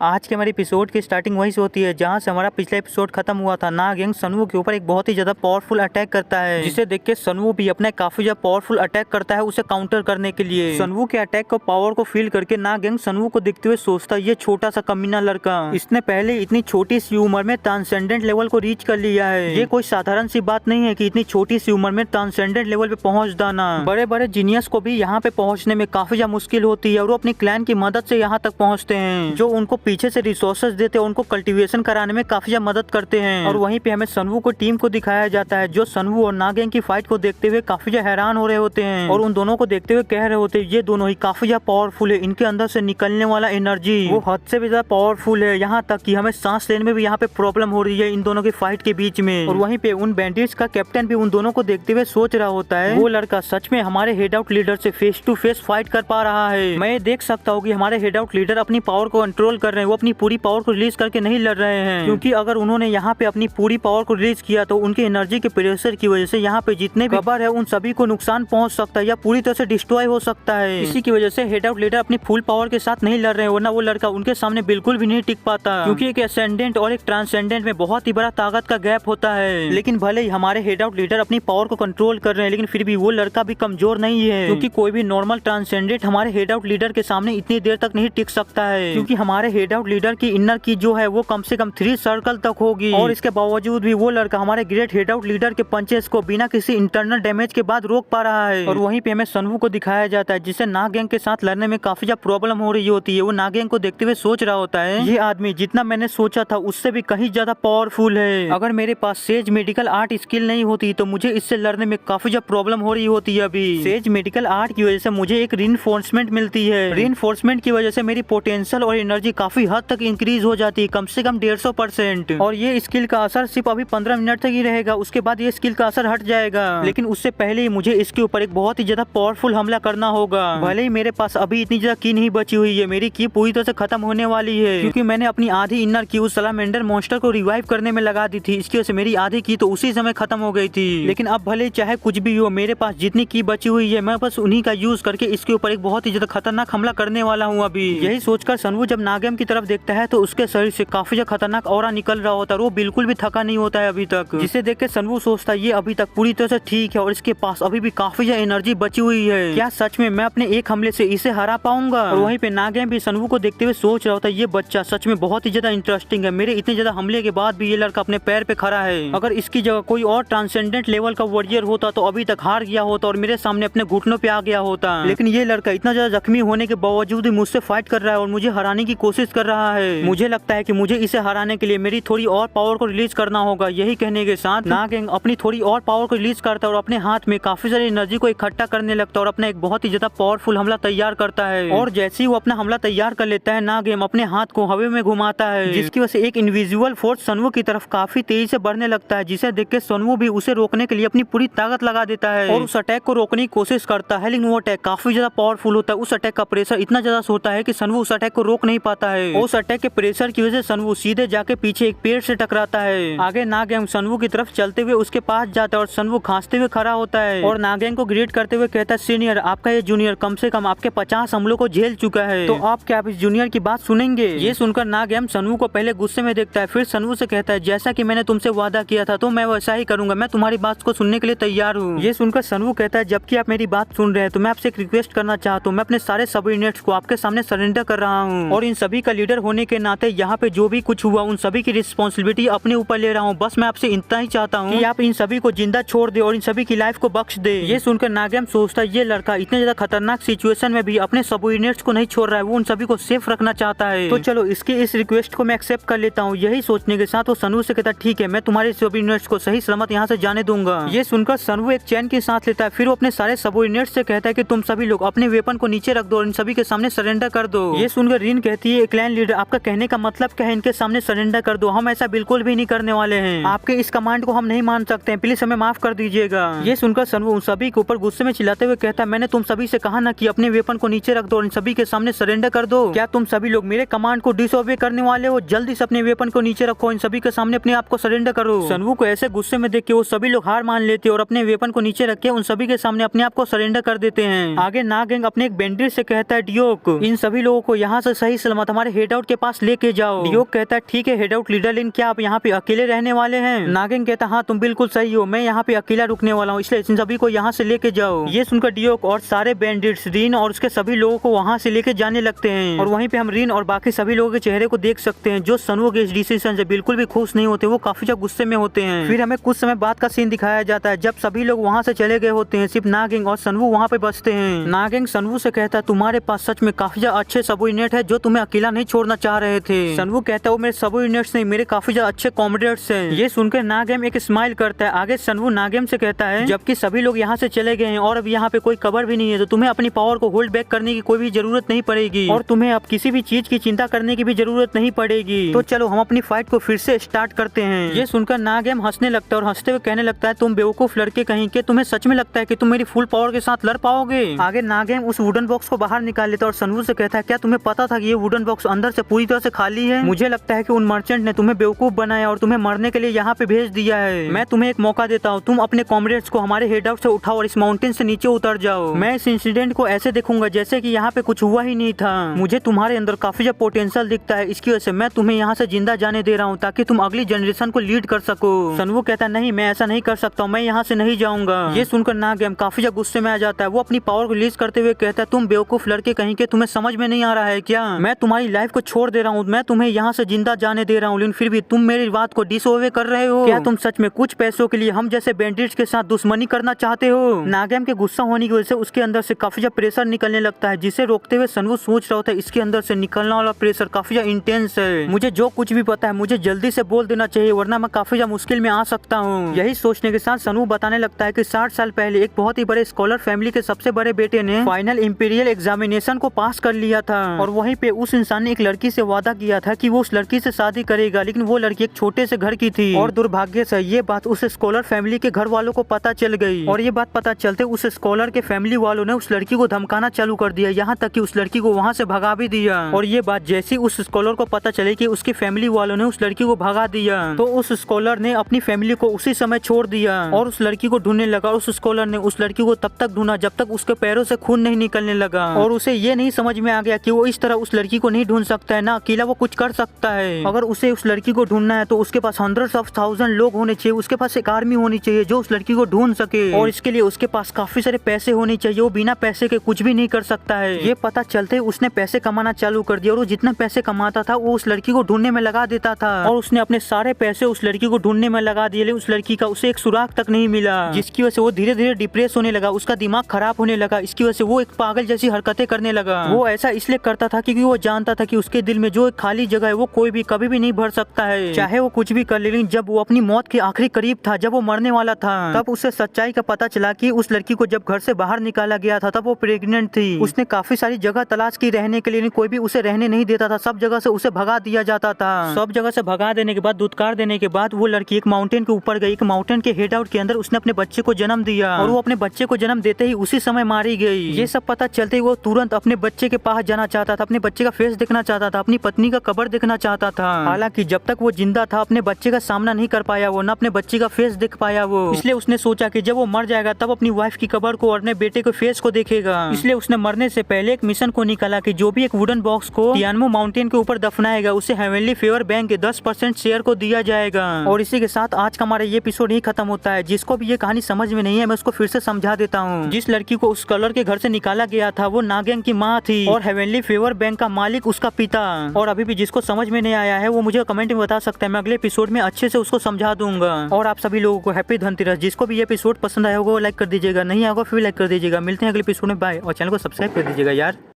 आज के हमारे एपिसोड की स्टार्टिंग वहीं से होती है जहां से हमारा पिछला एपिसोड खत्म हुआ था। नाग यंग सनवू के ऊपर एक बहुत ही ज्यादा पावरफुल अटैक करता है, जिसे देख के सनवू भी अपना काफी ज्यादा पावरफुल अटैक करता है उसे काउंटर करने के लिए। सनवू के अटैक को पावर को फील करके नाग यंग सनवू को देखते हुए सोचता है ये छोटा सा कमीना लड़का, इसने पहले इतनी छोटी सी उम्र में ट्रांसेंडेंट लेवल को रीच कर लिया है। ये कोई साधारण सी बात नहीं है कि इतनी छोटी सी उम्र में ट्रांसेंडेंट लेवल पे पहुंच जाना। बड़े बड़े जीनियस को भी यहाँ पे पहुंचने में काफी ज्यादा मुश्किल होती है और वो अपनी क्लैन की मदद से यहाँ तक पहुंचते हैं, जो उनको पीछे से रिसोर्सेज देते हैं, उनको कल्टीवेशन कराने में काफी ज्यादा मदद करते हैं। और वहीं पे हमें सनवू को टीम को दिखाया जाता है जो सनवू और नाग यंग की फाइट को देखते हुए काफी ज्यादा हैरान हो रहे होते हैं और उन दोनों को देखते हुए कह रहे होते हैं ये दोनों ही काफी ज्यादा पावरफुल है, इनके अंदर से निकलने वाला एनर्जी वो हद से भी ज्यादा पावरफुल है, यहाँ तक कि हमें सांस लेने में भी यहाँ पे प्रॉब्लम हो रही है इन दोनों की फाइट के बीच में। और वहीं पे उन बैंडिट्स का कैप्टन भी उन दोनों को देखते हुए सोच रहा होता है वो लड़का सच में हमारे हेड आउट लीडर से फेस टू फेस फाइट कर पा रहा है। मैं देख सकता हूँ कि हमारे हेड आउट लीडर अपनी पावर को कंट्रोल कर रहे हैं, वो अपनी पूरी पावर को रिलीज करके नहीं लड़ रहे हैं, क्योंकि अगर उन्होंने यहाँ पे अपनी पूरी पावर को रिलीज किया तो उनके एनर्जी के प्रेशर की वजह से यहाँ पे जितने भी कबर है उन सभी को नुकसान पहुंच सकता है या पूरी तरह से डिस्ट्रॉय हो सकता है। इसी की वजह से हेड आउट लीडर अपनी फुल पावर के साथ नहीं लड़ रहे हैं, वरना वो लड़का उनके सामने बिल्कुल भी नहीं टिक पाता, क्योंकि एक एसेंडेंट और एक ट्रांसेंडेंट में बहुत ही बड़ा ताकत का गैप होता है। लेकिन भले ही हमारे हेड आउट लीडर अपनी पावर को कंट्रोल कर रहे हैं, लेकिन फिर भी वो लड़का भी कमजोर नहीं है, क्योंकि कोई भी नॉर्मल ट्रांसेंडेंट हमारे हेड आउट लीडर के सामने इतनी देर तक नहीं टिक सकता है, क्योंकि हमारे हेड आउट लीडर की इनर की जो है वो कम से कम 3 सर्कल तक होगी। और इसके बावजूद भी वो लड़का हमारे ग्रेट हेड आउट लीडर के पंचेस को बिना किसी इंटरनल डैमेज के बाद रोक पा रहा है। और वहीं पे हमें सनवू को दिखाया जाता है जिसे नाग यंग के साथ लड़ने में काफी ज्यादा प्रॉब्लम हो रही होती है। वो नाग यंग को देखते हुए सोच रहा होता है ये आदमी जितना मैंने सोचा था उससे भी कहीं ज्यादा पावरफुल है। अगर मेरे पास सेज मेडिकल आर्ट स्किल नहीं होती तो मुझे इससे लड़ने में काफी ज्यादा प्रॉब्लम हो रही होती है। अभी सेज मेडिकल आर्ट की वजह से मुझे एक रीइंफोर्समेंट मिलती है, रीइंफोर्समेंट की वजह से मेरी पोटेंशियल और एनर्जी काफी हद तक इंक्रीज हो जाती है, कम से कम 150%। और ये स्किल का असर सिर्फ अभी 15 मिनट तक ही रहेगा, उसके बाद ये स्किल का असर हट जाएगा। लेकिन उससे पहले ही मुझे इसके ऊपर एक बहुत ही ज्यादा पावरफुल हमला करना होगा। भले ही मेरे पास अभी इतनी ज्यादा की नहीं बची हुई है, मेरी की पूरी तरह से खत्म होने वाली है, क्योंकि मैंने अपनी आधी इनर की उस सलामेंडर मॉन्स्टर को रिवाइव करने में लगा दी थी। इसकी वजह से मेरी आधी की तो उसी समय खत्म हो गई थी। लेकिन अब भले चाहे कुछ भी हो, मेरे पास जितनी की बची हुई है मैं बस उन्हीं का यूज करके इसके ऊपर एक बहुत ही ज्यादा खतरनाक हमला करने वाला हूँ। अभी यही सोचकर सनवू जब नागम की तरफ देखता है तो उसके शरीर से काफी ज्यादा खतरनाक ऑरा निकल रहा होता है, वो बिल्कुल भी थका नहीं होता है अभी तक, जिसे देख के सनवू सोचता है ये अभी तक पूरी तरह से ठीक है और इसके पास अभी भी काफी ज्यादा एनर्जी बची हुई है, क्या सच में मैं अपने एक हमले से इसे हरा पाऊंगा। और वहीं पे नागम भी सनवू को देखते हुए सोच रहा होता है ये बच्चा सच में बहुत ही ज्यादा इंटरेस्टिंग है, मेरे इतने ज्यादा हमले के बाद भी ये लड़का अपने पैर पे खड़ा है। अगर इसकी जगह कोई और ट्रांसेंडेंट लेवल का वॉरियर होता तो अभी तक हार गया होता और मेरे सामने अपने घुटनों पे आ गया होता, लेकिन ये लड़का इतना ज्यादा जख्मी होने के बावजूद भी मुझसे फाइट कर रहा है और मुझे हराने की कोशिश कर रहा है। मुझे लगता है कि मुझे इसे हराने के लिए मेरी थोड़ी और पावर को रिलीज करना होगा। यही कहने के साथ नाग यंग अपनी थोड़ी और पावर को रिलीज करता है और अपने हाथ में काफी सारी एनर्जी को इकट्ठा करने लगता है और अपना एक बहुत ही ज्यादा पावरफुल हमला तैयार करता है। और जैसे ही वो अपना हमला तैयार कर लेता है, नाग यंग अपने हाथ को हवा में घुमाता है, जिसकी वजह से एक इनविजिबल फोर्स सनवू की तरफ काफी तेजी से बढ़ने लगता है, जिसे देख के सनवू भी उसे रोकने के लिए अपनी पूरी ताकत लगा देता है और उस अटैक को रोकने की कोशिश करता है। लेकिन वो अटैक काफी ज्यादा पावरफुल होता है, उस अटैक का प्रेशर इतना ज्यादा होता है कि सनवू उस अटैक को रोक नहीं पाता है। उस अटैक के प्रेशर की वजह से सनवू सीधे जाके पीछे एक पेड़ से टकराता है। आगे नागयंग सनवू की तरफ चलते हुए उसके पास जाता है और सनवू खांसते हुए खड़ा होता है और नागयंग को ग्रीट करते हुए कहता है सीनियर, आपका ये जूनियर कम से कम आपके 50 हमलों को झेल चुका है, तो आप क्या आप इस जूनियर की बात सुनेंगे। ये सुनकर नागयंग सनवू को पहले गुस्से में देखता है, फिर सनवू से कहता है जैसा कि मैंने तुमसे वादा किया था तो मैं वैसा ही करूंगा, मैं तुम्हारी बात को सुनने के लिए तैयार हूँ। ये सुनकर सनवू कहता है जबकि आप मेरी बात सुन रहे हैं तो मैं आपसे एक रिक्वेस्ट करना चाहता हूँ, मैं अपने सारे सबऑर्डिनेट्स को आपके सामने सरेंडर कर रहा हूँ और इन सभी का लीडर होने के नाते यहाँ पे जो भी कुछ हुआ उन सभी की रिस्पॉन्सिबिलिटी अपने ऊपर ले रहा हूँ। बस मैं आपसे इतना ही चाहता हूँ कि आप इन सभी को जिंदा छोड़ दे और इन सभी की लाइफ को बख्श दे। ये सुनकर नागयंग सोचता है ये लड़का इतने ज्यादा खतरनाक सिचुएशन में भी अपने सबऑर्डिनेट्स को नहीं छोड़ रहा है, वो उन सभी को सेफ रखना चाहता है, तो चलो इसकी इस रिक्वेस्ट को मैं एक्सेप्ट कर लेता हूँ। यही सोचने के साथ वो सनवू से कहता है ठीक है, मैं तुम्हारे सबऑर्डिनेट्स को सही सलामत यहाँ से जाने दूंगा। ये सुनकर सनवू एक चैन की सांस लेता है, फिर वो अपने सारे सबऑर्डिनेट्स से कहता है कि तुम सभी लोग अपने वेपन को नीचे रख दो और इन सभी के सामने सरेंडर कर दो। ये सुनकर रीन कहती है क्लैन लीडर, आपका कहने का मतलब क्या है, इनके सामने सरेंडर कर दो, हम ऐसा बिल्कुल भी नहीं करने वाले हैं, आपके इस कमांड को हम नहीं मान सकते हैं, प्लीज हमें माफ कर दीजिएगा। ये सुनकर सनवू उन सभी के ऊपर गुस्से में चिल्लाते हुए कहता है मैंने तुम सभी से कहा ना कि अपने वेपन को नीचे रख दो और इन सभी के सामने सरेंडर कर दो, क्या तुम सभी लोग मेरे कमांड को डिसओबे करने वाले हो? जल्दी से अपने वेपन को नीचे रखो, इन सभी के सामने अपने आप को सरेंडर करो। सनवू को ऐसे गुस्से में देख के वो सभी लोग हार मान लेते और अपने वेपन को नीचे रख के उन सभी के सामने अपने आप को सरेंडर कर देते हैं। आगे नागयंग अपने एक बैंडिट से कहता है डियोक, इन सभी लोगों को यहाँ से सही सलामत हमारे हमारे हेड आउट के पास लेके जाओ। डियोक कहता है ठीक है हेड आउट लीडर, लेकिन क्या आप यहाँ पे अकेले रहने वाले हैं? नागिन कहता हाँ तुम बिल्कुल सही हो, मैं यहाँ पे अकेला रुकने वाला हूँ, इसलिए इन सभी को यहाँ से लेके जाओ। ये सुनकर डियोक और सारे बैंडिट्स रिन और उसके सभी लोगों को वहाँ से लेके जाने लगते हैं। और वहीं पे हम रिन और बाकी सभी लोगों के चेहरे को देख सकते हैं जो सनवो के इस डिसीजन से बिल्कुल भी खुश नहीं होते, वो काफी ज्यादा गुस्से में होते हैं। फिर हमें कुछ समय बाद का सीन दिखाया जाता है जब सभी लोग वहाँ से चले गए होते हैं, सिर्फ नागिन और सनवो वहाँ पे बचते हैं। नागिन सनवो से कहता है तुम्हारे पास सच में काफी ज्यादा अच्छे सबऑर्डिनेट है जो तुम्हें अकेला नहीं छोड़ना चाह रहे थे। सनवो कहता है वो मेरे सबऑर्डिनेट्स नहीं, मेरे काफी ज्यादा अच्छे कॉमरेड्स हैं। ये सुनकर नागेम एक स्माइल करता है। आगे सनवो नागेम से कहता है जबकि सभी लोग यहाँ से चले गए हैं और अब यहाँ पे कोई कबर भी नहीं है, तो तुम्हें अपनी पावर को होल्ड बैक करने की कोई भी जरूरत नहीं पड़ेगी और तुम्हें अब किसी भी चीज की चिंता करने की भी जरूरत नहीं पड़ेगी। तो चलो हम अपनी फाइट को फिर से स्टार्ट करते हैं। ये सुनकर नागेम हंसने लगता है और हंसते हुए कहने लगता है तुम बेवकूफ लड़के कहीं के, तुम्हें सच में लगता है कि तुम मेरी फुल पावर के साथ लड़ पाओगे? आगे नागेम उस वुडन बॉक्स को बाहर निकाल लेता है और सनवो से कहता है क्या तुम्हें पता था कि ये वुडन बॉक्स अंदर से पूरी तरह से खाली है? मुझे लगता है कि उन मर्चेंट ने तुम्हें बेवकूफ बनाया और तुम्हें मरने के लिए यहाँ पे भेज दिया है। मैं तुम्हें एक मौका देता हूँ, तुम अपने कॉमरेड्स को हमारे हेड आउट से उठाओ और इस माउंटेन से नीचे उतर जाओ। मैं इस इंसिडेंट को ऐसे देखूंगा जैसे कि यहाँ पे कुछ हुआ ही नहीं था। मुझे तुम्हारे अंदर काफी ज्यादा पोटेंशियल दिखता है, इसकी वजह से मैं तुम्हें यहाँ से जिंदा जाने दे रहा हूँ ताकि तुम अगली जनरेशन को लीड कर सको। सनवो कहता है नहीं मैं ऐसा नहीं कर सकता, मैं यहाँ से नहीं जाऊंगा। ये सुनकर नागेम काफी ज्यादा गुस्से में आ जाता है। वो अपनी पावर को रिलीज करते हुए कहता है तुम बेवकूफ लड़के कहीं के, तुम्हें समझ में नहीं आ रहा है क्या? मैं तुम्हारी लाइफ को छोड़ दे रहा हूँ, मैं तुम्हें यहाँ से जिंदा जाने दे रहा हूँ, लेकिन फिर भी तुम मेरी बात को डिसओबे कर रहे हो। क्या तुम सच में कुछ पैसों के लिए हम जैसे बैंडिट्स के साथ दुश्मनी करना चाहते हो? नागेम के गुस्सा होने की वजह से उसके अंदर से काफी ज्यादा प्रेशर निकलने लगता है, जिसे रोकते हुए सनवो सोच रहा होता है इसके अंदर से निकलने वाला प्रेशर काफी ज्यादा इंटेंस है। मुझे जो कुछ भी पता है मुझे जल्दी से बोल देना चाहिए वरना मैं काफी ज्यादा मुश्किल में आ सकता हूँ। यही सोचने के साथ सनवो बताने लगता है कि 60 साल पहले एक बहुत ही बड़े स्कॉलर फैमिली के सबसे बड़े बेटे ने फाइनल इंपीरियल एग्जामिनेशन को पास कर लिया था और वहीं पे उस इंसान ने एक लड़की से वादा किया था कि वो उस लड़की से शादी करेगा, लेकिन वो लड़की एक छोटे से घर की थी और दुर्भाग्य से ये बात उस स्कॉलर फैमिली के घर वालों को पता चल गई और ये बात पता चलते उस स्कॉलर के फैमिली वालों ने उस लड़की को धमकाना चालू कर दिया, यहाँ तक कि उस लड़की को वहाँ से भगा भी दिया। और ये बात जैसे उस स्कॉलर को पता चले कि उसकी फैमिली वालों ने उस लड़की को भगा दिया तो उस स्कॉलर ने अपनी फैमिली को उसी समय छोड़ दिया और उस लड़की को ढूंढने लगा। उस स्कॉलर ने उस लड़की को तब तक ढूंढा जब तक उसके पैरों से खून नहीं निकलने लगा और उसे ये नहीं समझ में आ गया कि वो इस तरह उस लड़की को नहीं ढूंढ सकता है, ना अकेला वो कुछ कर सकता है। अगर उसे उस लड़की को ढूंढना है तो उसके पास हंड्रेड्स ऑफ थाउजेंड लोग होने चाहिए, उसके पास एक आर्मी होनी चाहिए जो उस लड़की को ढूंढ सके और इसके लिए उसके पास काफी सारे पैसे होने चाहिए, वो बिना पैसे के कुछ भी नहीं कर सकता है। ये पता चलते उसने पैसे कमाना चालू कर दिया और वो जितना पैसे कमाता था वो उस लड़की को ढूंढने में लगा देता था और उसने अपने सारे पैसे उस लड़की को ढूंढने में लगा दिए, लेकिन उस लड़की का उसे एक सुराग तक नहीं मिला, जिसकी वजह से वो धीरे धीरे डिप्रेस होने लगा, उसका दिमाग खराब होने लगा। इसकी वजह से वो एक पागल जैसी हरकतें करने लगा। वो ऐसा इसलिए करता था क्योंकि वो जानता था कि उसके दिल में जो एक खाली जगह है वो कोई भी कभी भी नहीं भर सकता है, चाहे वो कुछ भी कर ले। लेकिन जब वो अपनी मौत के आखिरी करीब था, जब वो मरने वाला था, तब उसे सच्चाई का पता चला कि उस लड़की को जब घर से बाहर निकाला गया था तब वो प्रेग्नेंट थी। उसने काफी सारी जगह तलाश की रहने के लिए, कोई भी उसे रहने नहीं देता था, सब जगह से उसे भगा दिया जाता था। सब जगह से भगा देने के बाद, दुत्कार देने के बाद वो लड़की एक माउंटेन के ऊपर गई। एक माउंटेन के हेड आउट के अंदर उसने अपने बच्चे को जन्म दिया और वो अपने बच्चे को जन्म देते ही उसी समय मारी गई। ये सब पता चलते ही वो तुरंत अपने बच्चे के पास जाना चाहता था, अपने बच्चे का फेस देखना चाहता था, अपनी पत्नी का कब्र देखना चाहता था। हालांकि जब तक वो जिंदा था अपने बच्चे का सामना नहीं कर पाया वो, न अपने बच्चे का फेस देख पाया वो। इसलिए उसने सोचा कि जब वो मर जाएगा तब अपनी वाइफ की कब्र को और अपने बेटे के फेस को देखेगा। इसलिए उसने मरने से पहले एक मिशन को निकाला कि जो भी एक वुडन बॉक्स को तियानमो माउंटेन के ऊपर दफनाएगा उसे हेवनली फेवर बैंक के 10% शेयर को दिया जाएगा। और इसी के साथ आज का हमारा ये एपिसोड ही खत्म होता है। जिसको भी ये कहानी समझ में नहीं है मैं उसको फिर से समझा देता हूँ। जिस लड़की को उस कलर के घर से निकाला गया था वो नागेंग की माँ थी और हेवनली फेवर बैंक का मालिक उसका पिता। और अभी भी जिसको समझ में नहीं आया है वो मुझे कमेंट में बता सकता है, मैं अगले एपिसोड में अच्छे से उसको समझा दूंगा। और आप सभी लोगों को हैप्पी धनतेरस। जिसको भी ये एपिसोड पसंद आया होगा वो लाइक कर दीजिएगा, नहीं आएगा फिर लाइक कर दीजिएगा। मिलते हैं अगले एपिसोड में, बाय। और चैनल को सब्सक्राइब कर दीजिएगा यार।